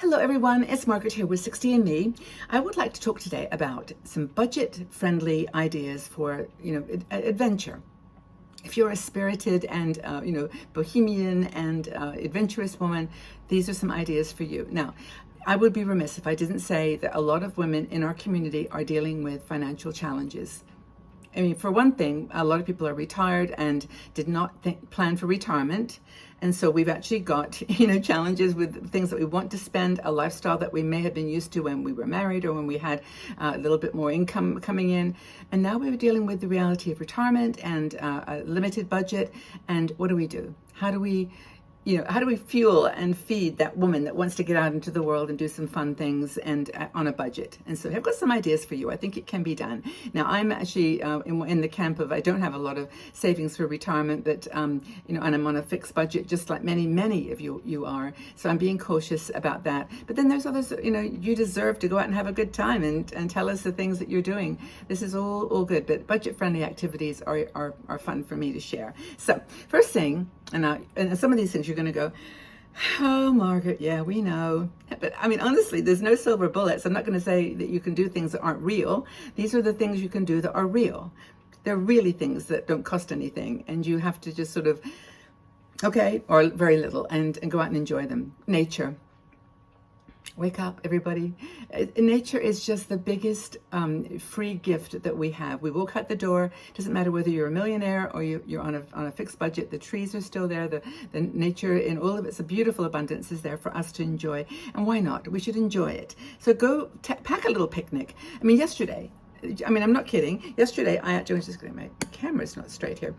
Hello everyone, it's Margaret here with 60 and Me. I would like to talk today about some budget-friendly ideas for, adventure. If you're a spirited and, bohemian and adventurous woman, these are some ideas for you. Now, I would be remiss if I didn't say that a lot of women in our community are dealing with financial challenges. I mean, for one thing, a lot of people are retired and did not plan for retirement. And so we've actually got, challenges with things that we want to spend, a lifestyle that we may have been used to when we were married or when we had a little bit more income coming in. And now we're dealing with the reality of retirement and a limited budget. And what do we do? How do we fuel and feed that woman that wants to get out into the world and do some fun things and on a budget? And so I've got some ideas for you. I think it can be done. Now, I'm actually in the camp of I don't have a lot of savings for retirement, but and I'm on a fixed budget, just like many of you are. So I'm being cautious about that. But then there's others. You deserve to go out and have a good time and tell us the things that you're doing. This is all good, but budget-friendly activities are fun for me to share. So first thing, and some of these things you're going to go, oh, Margaret, yeah, we know. But I mean, honestly, there's no silver bullets. I'm not going to say that you can do things that aren't real. These are the things you can do that are real. They're really things that don't cost anything. And you have to just sort of, okay, or very little, and go out and enjoy them. Nature. Wake up, everybody. Nature is just the biggest free gift that we have. We walk out the door. Doesn't matter whether you're a millionaire or you're on a fixed budget. The trees are still there. The nature in all of its beautiful abundance is there for us to enjoy. And why not? We should enjoy it. So go pack a little picnic. I mean, I'm not kidding. Yesterday, I actually was just getting my camera's not straight here.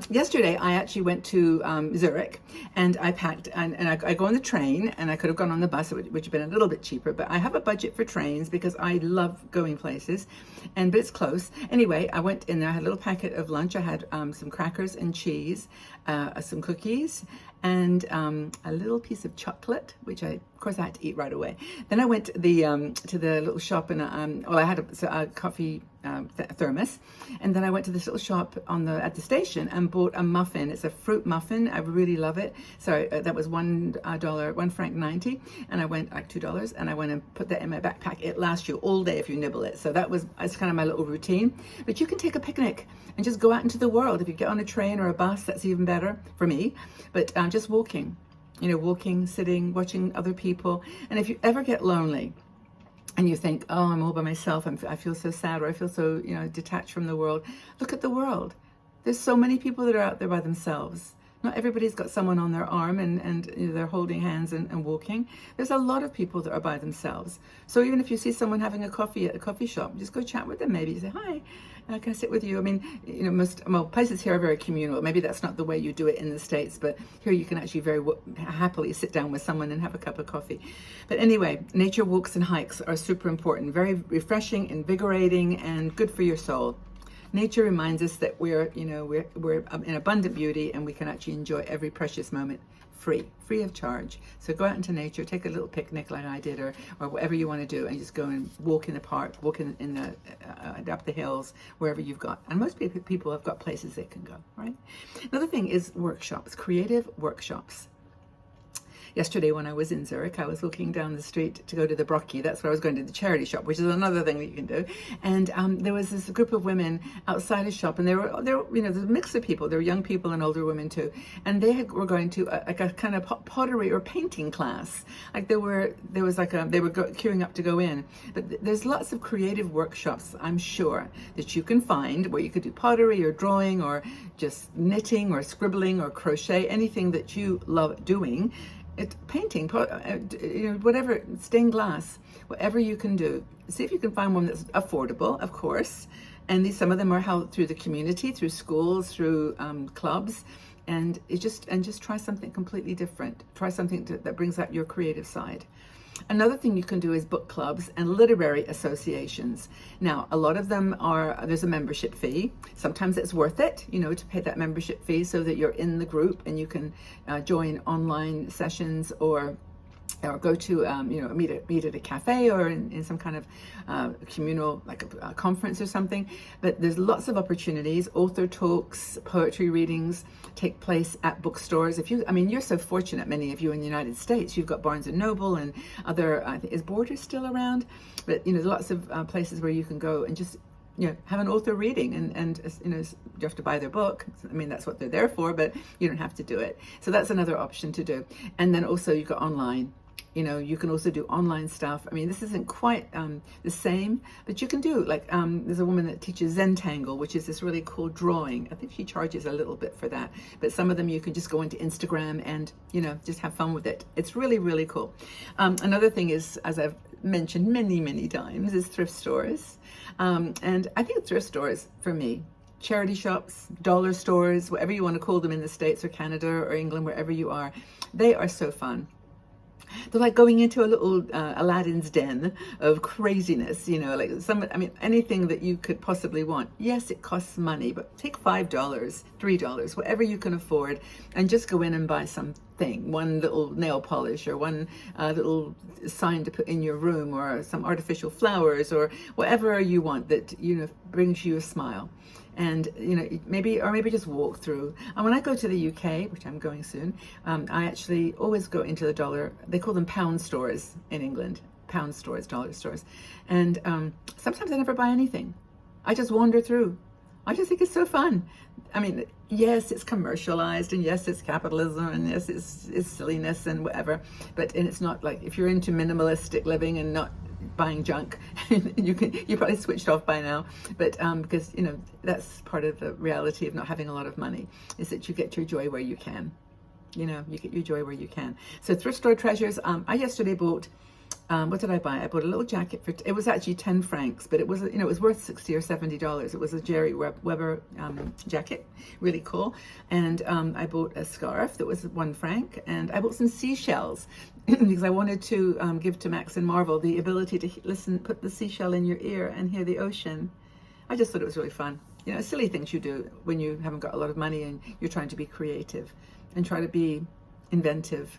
Yesterday, I actually went to Zurich and I packed, and I go on the train, and I could have gone on the bus, which would have been a little bit cheaper, but I have a budget for trains because I love going places, but it's close. Anyway, I went in there, I had a little packet of lunch. I had some crackers and cheese, some cookies, and a little piece of chocolate, which of course I had to eat right away. Then I went to the little shop, and I had a coffee thermos, and then I went to this little shop at the station and bought a muffin. It's a fruit muffin. I really love it. So that was $1.90, and I went like $2, and I went and put that in my backpack. It lasts you all day if you nibble it. So that's kind of my little routine. But you can take a picnic and just go out into the world. If you get on a train or a bus, that's even better for me. But just walking, sitting, watching other people. And if you ever get lonely and you think, oh, I'm all by myself, I feel so sad, or I feel so, detached from the world, look at the world. There's so many people that are out there by themselves. Not everybody's got someone on their arm and they're holding hands and walking. There's a lot of people that are by themselves. So even if you see someone having a coffee at a coffee shop, just go chat with them. Maybe you say, hi, can I sit with you? I mean, most places here are very communal. Maybe that's not the way you do it in the States, but here you can actually very happily sit down with someone and have a cup of coffee. But anyway, nature walks and hikes are super important, very refreshing, invigorating, and good for your soul. Nature reminds us that we're in abundant beauty, and we can actually enjoy every precious moment free of charge. So go out into nature, take a little picnic like I did, or whatever you want to do, and just go and walk in the park, walk in the up the hills, wherever you've got. And most people have got places they can go, right? Another thing is workshops, creative workshops. Yesterday when I was in Zurich, I was walking down the street to go to the Brockie. That's where I was going to the charity shop, which is another thing that you can do. And there was this group of women outside a shop, and they were there's a mix of people. There were young people and older women too. And they were going to a kind of pottery or painting class. Like they were queuing up to go in. But there's lots of creative workshops, I'm sure, that you can find where you could do pottery or drawing or just knitting or scribbling or crochet, anything that you love doing. Painting, whatever, stained glass, whatever you can do. See if you can find one that's affordable, of course. And some of them are held through the community, through schools, through clubs, and just try something completely different. Try something that brings out your creative side. Another thing you can do is book clubs and literary associations. Now, a lot of them there's a membership fee. Sometimes it's worth it, to pay that membership fee so that you're in the group and you can join online sessions or or go to meet at a cafe or in some kind of communal, like a conference or something. But there's lots of opportunities. Author talks, poetry readings take place at bookstores. You're so fortunate, many of you in the United States, you've got Barnes and Noble and other, I think, is Borders still around? But there's lots of places where you can go and just have an author reading, and you have to buy their book. That's what they're there for, but you don't have to do it. So that's another option to do. And then also you've got online. You can also do online stuff. This isn't quite the same, but you can do, like, there's a woman that teaches Zentangle, which is this really cool drawing. I think she charges a little bit for that, but some of them you can just go into Instagram and, just have fun with it. It's really, really cool. Another thing is, as I've mentioned many, many times, is thrift stores. And I think thrift stores, for me, charity shops, dollar stores, whatever you want to call them in the States or Canada or England, wherever you are, they are so fun. They're like going into a little Aladdin's den of craziness, anything that you could possibly want. Yes, it costs money, but take $5, $3, whatever you can afford, and just go in and buy something, one little nail polish or one little sign to put in your room, or some artificial flowers, or whatever you want that, brings you a smile. And maybe just walk through. And when I go to the UK, which I'm going soon, I actually always go into the dollar. They call them pound stores in England. Pound stores, dollar stores. And sometimes I never buy anything. I just wander through. I just think it's so fun. Yes, it's commercialized, and yes, it's capitalism, and yes, it's silliness and whatever. But it's not like, if you're into minimalistic living and not buying junk, you're probably switched off by now, but because that's part of the reality of not having a lot of money, is that you get your joy where you can. You get your joy where you can. So thrift store treasures. I yesterday bought, what did I buy? I bought a little jacket it was actually 10 francs, but it was, it was worth $60 or $70. It was a Jerry Weber jacket, really cool. And I bought a scarf that was 1 franc, and I bought some seashells because I wanted to give to Max and Marvel the ability to put the seashell in your ear and hear the ocean. I just thought it was really fun. Silly things you do when you haven't got a lot of money and you're trying to be creative and try to be inventive.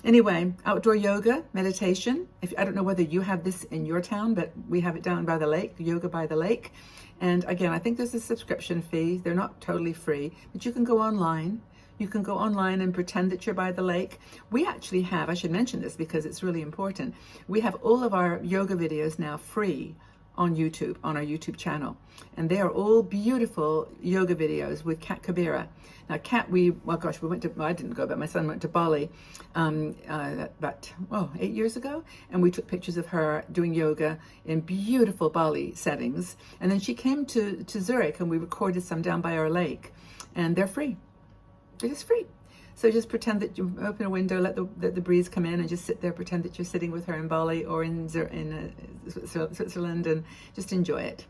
Anyway, outdoor yoga, meditation. I don't know whether you have this in your town, but we have it down by the lake, yoga by the lake. And again, I think there's a subscription fee. They're not totally free, but you can go online. You can go online and pretend that you're by the lake. We actually have, I should mention this because it's really important, we have all of our yoga videos now free on YouTube, on our YouTube channel. And they are all beautiful yoga videos with Kat Kabira. Now, Kat, I didn't go, but my son went to Bali about 8 years ago. And we took pictures of her doing yoga in beautiful Bali settings. And then she came to Zurich, and we recorded some down by our lake. And they're free. They're just free. So just pretend that you open a window, let the breeze come in, and just sit there, pretend that you're sitting with her in Bali or in Switzerland, and just enjoy it.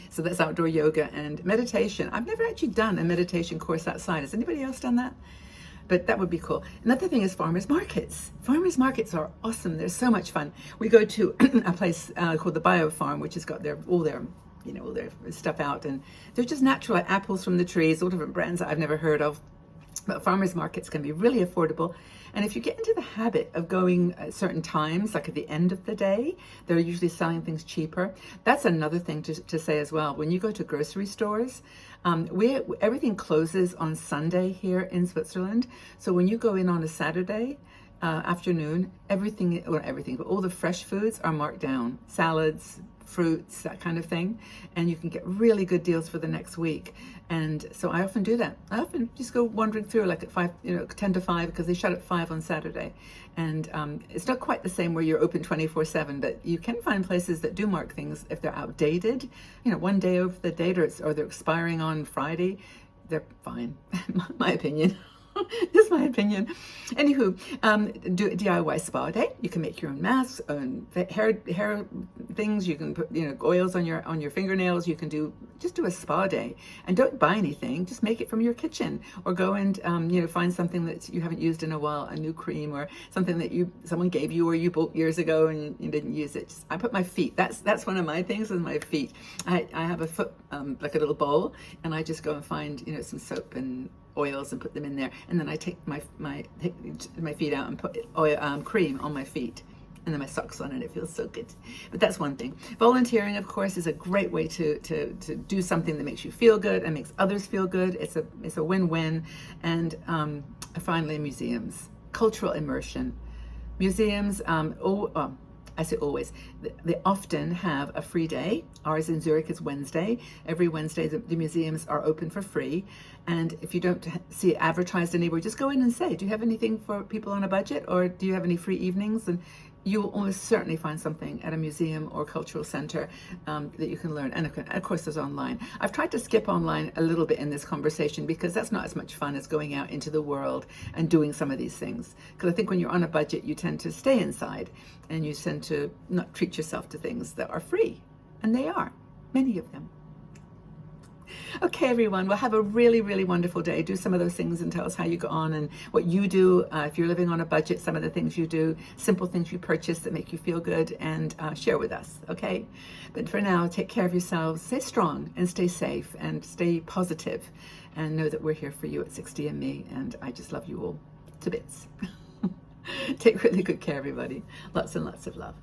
So that's outdoor yoga and meditation. I've never actually done a meditation course outside. Has anybody else done that? But that would be cool. Another thing is farmers markets. Farmers markets are awesome. They're so much fun. We go to a place called the Bio Farm, which has got all their stuff out, and they're just natural, like apples from the trees, all different brands that I've never heard of. But farmers markets can be really affordable. And if you get into the habit of going at certain times, like at the end of the day, they're usually selling things cheaper. That's another thing to say as well. When you go to grocery stores, everything closes on Sunday here in Switzerland. So when you go in on a Saturday afternoon, but all the fresh foods are marked down. Salads, fruits, that kind of thing, and you can get really good deals for the next week. And so I often do that. I often just go wandering through like at 10 to 5, because they shut at 5 on Saturday. And it's not quite the same where you're open 24/7, but you can find places that do mark things if they're outdated, one day over the date, or they're expiring on Friday. They're fine, my opinion. This is my opinion. Anywho, do a DIY spa day. You can make your own masks, own hair things. You can put oils on your fingernails. You can do just do a spa day and don't buy anything. Just make it from your kitchen, or go and find something that you haven't used in a while, a new cream or something that someone gave you or you bought years ago and you didn't use it. I put my feet. That's one of my things with my feet. I have a foot like a little bowl, and I just go and find some soap and oils and put them in there, and then I take my feet out and put cream on my feet, and then my socks on, and it feels so good. But that's one thing. Volunteering, of course, is a great way to do something that makes you feel good and makes others feel good. It's a win-win. And finally, museums, cultural immersion. Museums, I say always, they often have a free day. Ours in Zurich is Wednesday. Every Wednesday, the museums are open for free. And if you don't see it advertised anywhere, just go in and say, do you have anything for people on a budget? Or do you have any free evenings? And you will almost certainly find something at a museum or cultural center that you can learn. And of course, there's online. I've tried to skip online a little bit in this conversation because that's not as much fun as going out into the world and doing some of these things. Because I think when you're on a budget, you tend to stay inside and you tend to not treat yourself to things that are free. And they are, many of them. Okay, everyone. Well, have a really, really wonderful day. Do some of those things and tell us how you go on and what you do. If you're living on a budget, some of the things you do, simple things you purchase that make you feel good, and share with us, okay? But for now, take care of yourselves. Stay strong and stay safe and stay positive, and know that we're here for you at 60andMe, and I just love you all to bits. Take really good care, everybody. Lots and lots of love.